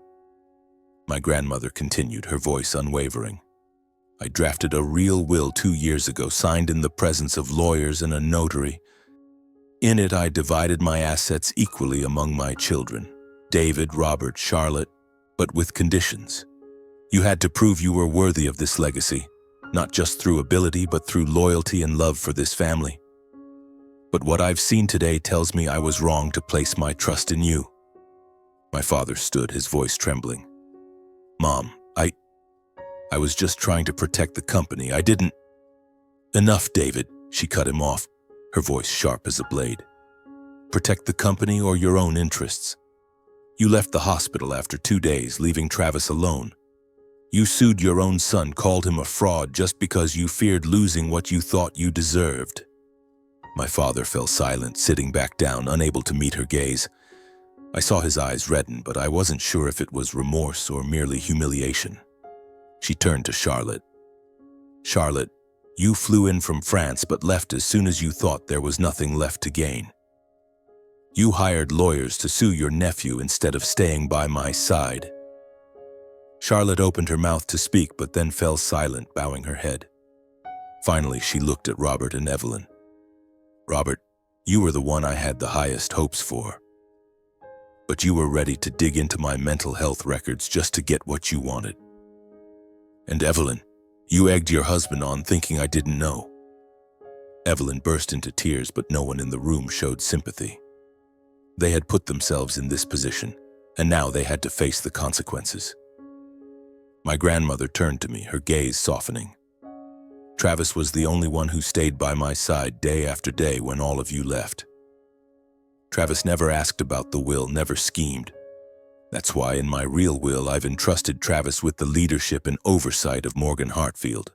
My grandmother continued, her voice unwavering. "I drafted a real will 2 years ago, signed in the presence of lawyers and a notary. In it, I divided my assets equally among my children, David, Robert, Charlotte, but with conditions. You had to prove you were worthy of this legacy, not just through ability, but through loyalty and love for this family. But what I've seen today tells me I was wrong to place my trust in you." My father stood, his voice trembling. "Mom, I was just trying to protect the company. I didn't—" "Enough, David," she cut him off, her voice sharp as a blade. "Protect the company or your own interests? You left the hospital after 2 days, leaving Travis alone. You sued your own son, called him a fraud just because you feared losing what you thought you deserved. My father fell silent, sitting back down, unable to meet her gaze. I saw his eyes redden, but I wasn't sure if it was remorse or merely humiliation. She turned to Charlotte. Charlotte, you flew in from France but left as soon as you thought there was nothing left to gain. You hired lawyers to sue your nephew instead of staying by my side. Charlotte opened her mouth to speak but then fell silent, bowing her head. Finally, she looked at Robert and Evelyn. Robert, you were the one I had the highest hopes for. But you were ready to dig into my mental health records just to get what you wanted. And Evelyn, you egged your husband on thinking I didn't know. Evelyn burst into tears, but no one in the room showed sympathy. They had put themselves in this position, and now they had to face the consequences. My grandmother turned to me, her gaze softening. Travis was the only one who stayed by my side day after day when all of you left. Travis never asked about the will, never schemed. That's why in my real will I've entrusted Travis with the leadership and oversight of Morgan Hartfield.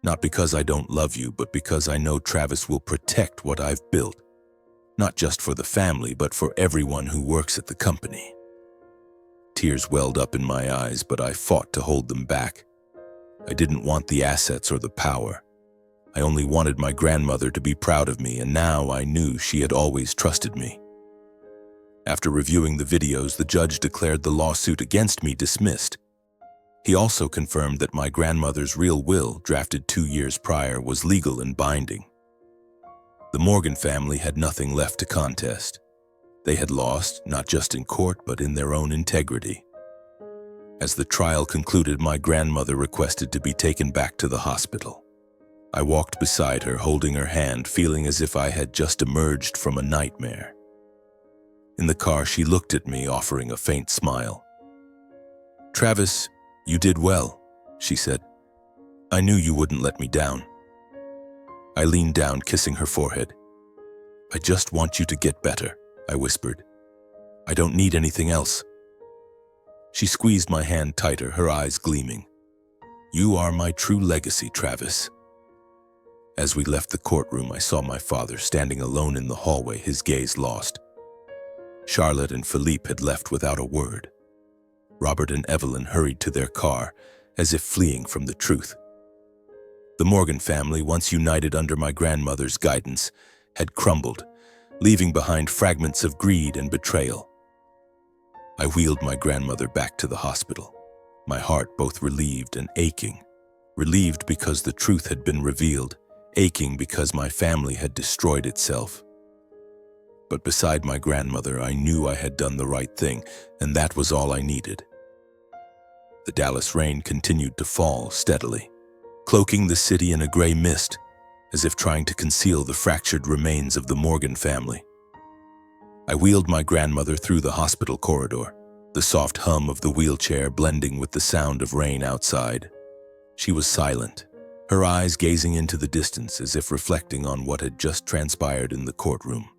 Not because I don't love you, but because I know Travis will protect what I've built. Not just for the family, but for everyone who works at the company. Tears welled up in my eyes, but I fought to hold them back. I didn't want the assets or the power. I only wanted my grandmother to be proud of me, and now I knew she had always trusted me. After reviewing the videos, the judge declared the lawsuit against me dismissed. He also confirmed that my grandmother's real will, drafted 2 years prior, was legal and binding. The Morgan family had nothing left to contest. They had lost, not just in court, but in their own integrity. As the trial concluded, my grandmother requested to be taken back to the hospital. I walked beside her, holding her hand, feeling as if I had just emerged from a nightmare. In the car, she looked at me, offering a faint smile. "Travis, you did well," she said. "I knew you wouldn't let me down." I leaned down, kissing her forehead. "I just want you to get better," I whispered. "I don't need anything else." She squeezed my hand tighter, her eyes gleaming. "You are my true legacy, Travis." As we left the courtroom, I saw my father standing alone in the hallway, his gaze lost. Charlotte and Philippe had left without a word. Robert and Evelyn hurried to their car, as if fleeing from the truth. The Morgan family, once united under my grandmother's guidance, had crumbled, leaving behind fragments of greed and betrayal. I wheeled my grandmother back to the hospital, my heart both relieved and aching. Relieved because the truth had been revealed, aching because my family had destroyed itself. But beside my grandmother, I knew I had done the right thing, and that was all I needed. The Dallas rain continued to fall steadily, cloaking the city in a gray mist, as if trying to conceal the fractured remains of the Morgan family. I wheeled my grandmother through the hospital corridor, the soft hum of the wheelchair blending with the sound of rain outside. She was silent, her eyes gazing into the distance as if reflecting on what had just transpired in the courtroom.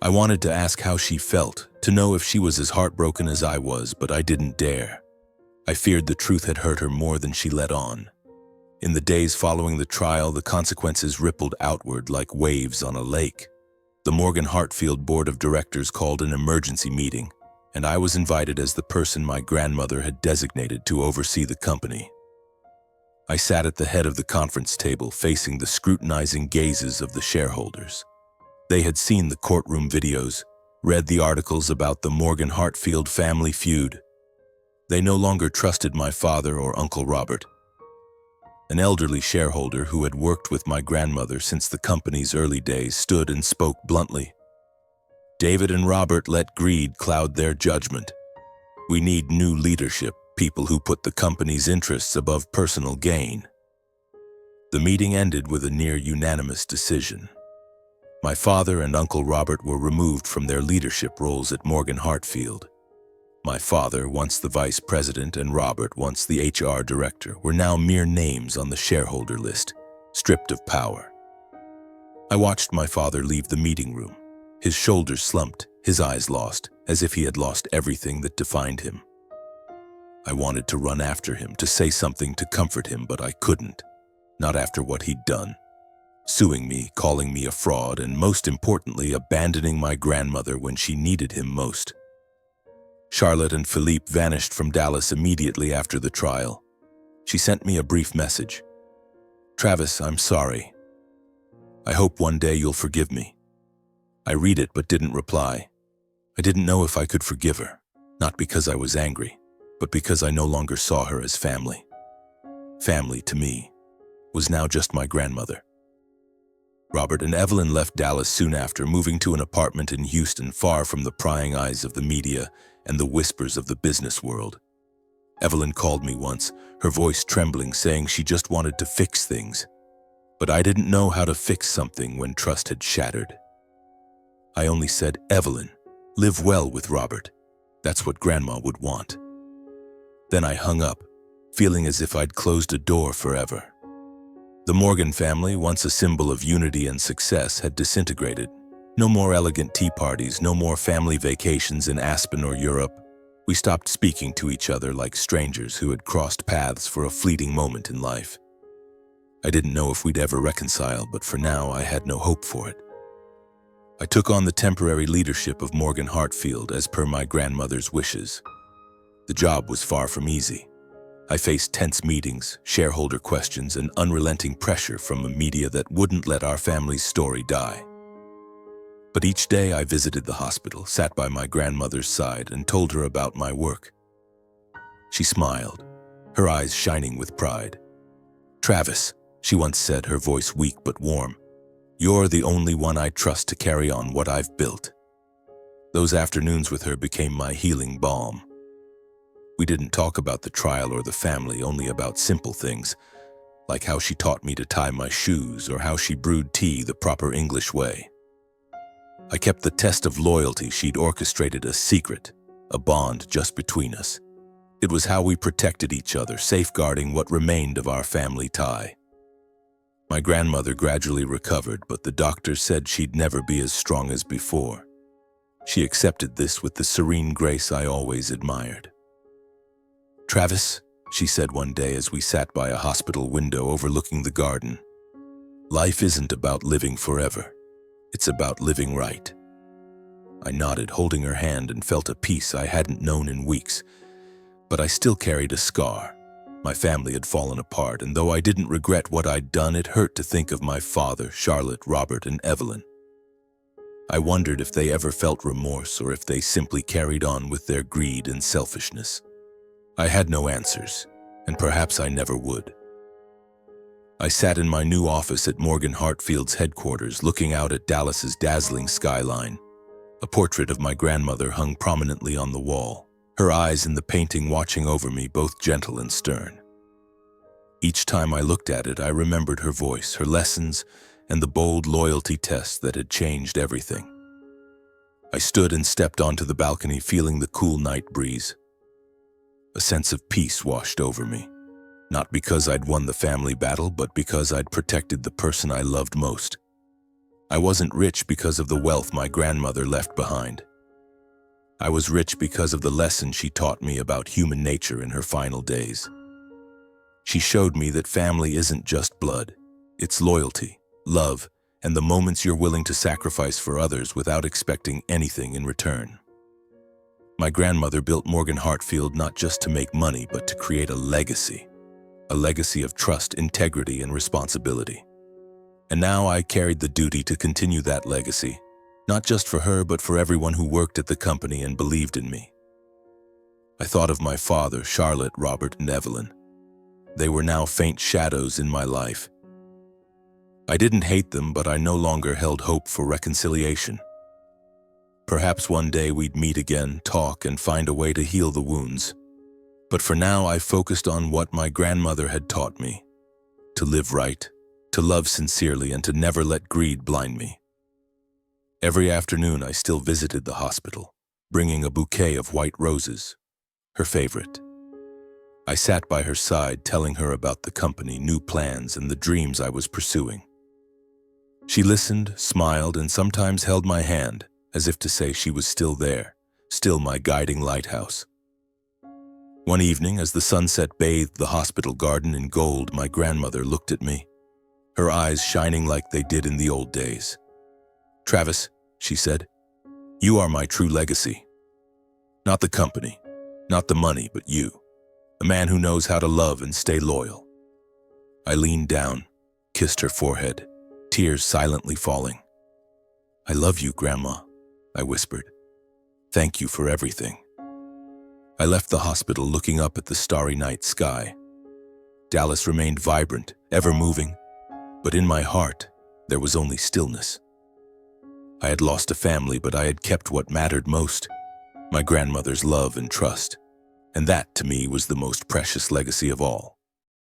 I wanted to ask how she felt, to know if she was as heartbroken as I was, but I didn't dare. I feared the truth had hurt her more than she let on. In the days following the trial, the consequences rippled outward like waves on a lake. The Morgan Hartfield Board of Directors called an emergency meeting, and I was invited as the person my grandmother had designated to oversee the company. I sat at the head of the conference table, facing the scrutinizing gazes of the shareholders. They had seen the courtroom videos, read the articles about the Morgan Hartfield family feud. They no longer trusted my father or Uncle Robert. An elderly shareholder who had worked with my grandmother since the company's early days stood and spoke bluntly. "David and Robert let greed cloud their judgment. We need new leadership, people who put the company's interests above personal gain." The meeting ended with a near unanimous decision. My father and Uncle Robert were removed from their leadership roles at Morgan Hartfield. My father, once the vice president, and Robert, once the HR director, were now mere names on the shareholder list, stripped of power. I watched my father leave the meeting room, his shoulders slumped, his eyes lost, as if he had lost everything that defined him. I wanted to run after him, to say something to comfort him, but I couldn't. Not after what he'd done. Suing me, calling me a fraud, and most importantly, abandoning my grandmother when she needed him most. Charlotte and Philippe vanished from Dallas immediately after the trial. She sent me a brief message. "Travis, I'm sorry. I hope one day you'll forgive me." I read it but didn't reply. I didn't know if I could forgive her, not because I was angry, but because I no longer saw her as family. Family, to me, was now just my grandmother. Robert and Evelyn left Dallas soon after, moving to an apartment in Houston, far from the prying eyes of the media and the whispers of the business world. Evelyn called me once, her voice trembling, saying she just wanted to fix things. But I didn't know how to fix something when trust had shattered. I only said, "Evelyn, live well with Robert. That's what Grandma would want." Then I hung up, feeling as if I'd closed a door forever. The Morgan family, once a symbol of unity and success, had disintegrated. No more elegant tea parties, no more family vacations in Aspen or Europe. We stopped speaking to each other like strangers who had crossed paths for a fleeting moment in life. I didn't know if we'd ever reconcile, but for now I had no hope for it. I took on the temporary leadership of Morgan Hartfield as per my grandmother's wishes. The job was far from easy. I faced tense meetings, shareholder questions, and unrelenting pressure from a media that wouldn't let our family's story die. But each day I visited the hospital, sat by my grandmother's side, and told her about my work. She smiled, her eyes shining with pride. "Travis," she once said, her voice weak but warm, "you're the only one I trust to carry on what I've built." Those afternoons with her became my healing balm. We didn't talk about the trial or the family, only about simple things, like how she taught me to tie my shoes or how she brewed tea the proper English way. I kept the test of loyalty she'd orchestrated a secret, a bond just between us. It was how we protected each other, safeguarding what remained of our family tie. My grandmother gradually recovered, but the doctor said she'd never be as strong as before. She accepted this with the serene grace I always admired. "Travis," she said one day as we sat by a hospital window overlooking the garden, "life isn't about living forever. It's about living right." I nodded, holding her hand, and felt a peace I hadn't known in weeks. But I still carried a scar. My family had fallen apart, and though I didn't regret what I'd done, it hurt to think of my father, Charlotte, Robert, and Evelyn. I wondered if they ever felt remorse or if they simply carried on with their greed and selfishness. I had no answers, and perhaps I never would. I sat in my new office at Morgan Hartfield's headquarters, looking out at Dallas's dazzling skyline. A portrait of my grandmother hung prominently on the wall, her eyes in the painting watching over me, both gentle and stern. Each time I looked at it, I remembered her voice, her lessons, and the bold loyalty test that had changed everything. I stood and stepped onto the balcony, feeling the cool night breeze. A sense of peace washed over me, not because I'd won the family battle, but because I'd protected the person I loved most. I wasn't rich because of the wealth my grandmother left behind. I was rich because of the lesson she taught me about human nature in her final days. She showed me that family isn't just blood. It's loyalty, love, and the moments you're willing to sacrifice for others without expecting anything in return. My grandmother built Morgan Hartfield not just to make money, but to create a legacy of trust, integrity, and responsibility. And now I carried the duty to continue that legacy, not just for her, but for everyone who worked at the company and believed in me. I thought of my father, Charlotte, Robert, and Evelyn. They were now faint shadows in my life. I didn't hate them, but I no longer held hope for reconciliation. Perhaps one day we'd meet again, talk, and find a way to heal the wounds. But for now, I focused on what my grandmother had taught me: to live right, to love sincerely, and to never let greed blind me. Every afternoon, I still visited the hospital, bringing a bouquet of white roses, her favorite. I sat by her side, telling her about the company, new plans, and the dreams I was pursuing. She listened, smiled, and sometimes held my hand, as if to say she was still there, still my guiding lighthouse. One evening, as the sunset bathed the hospital garden in gold, my grandmother looked at me, her eyes shining like they did in the old days. "Travis," she said, "you are my true legacy. Not the company, not the money, but you. A man who knows how to love and stay loyal." I leaned down, kissed her forehead, tears silently falling. "I love you, Grandma," I whispered. "Thank you for everything." I left the hospital looking up at the starry night sky. Dallas remained vibrant, ever moving, but in my heart, there was only stillness. I had lost a family, but I had kept what mattered most, my grandmother's love and trust, and that, to me, was the most precious legacy of all.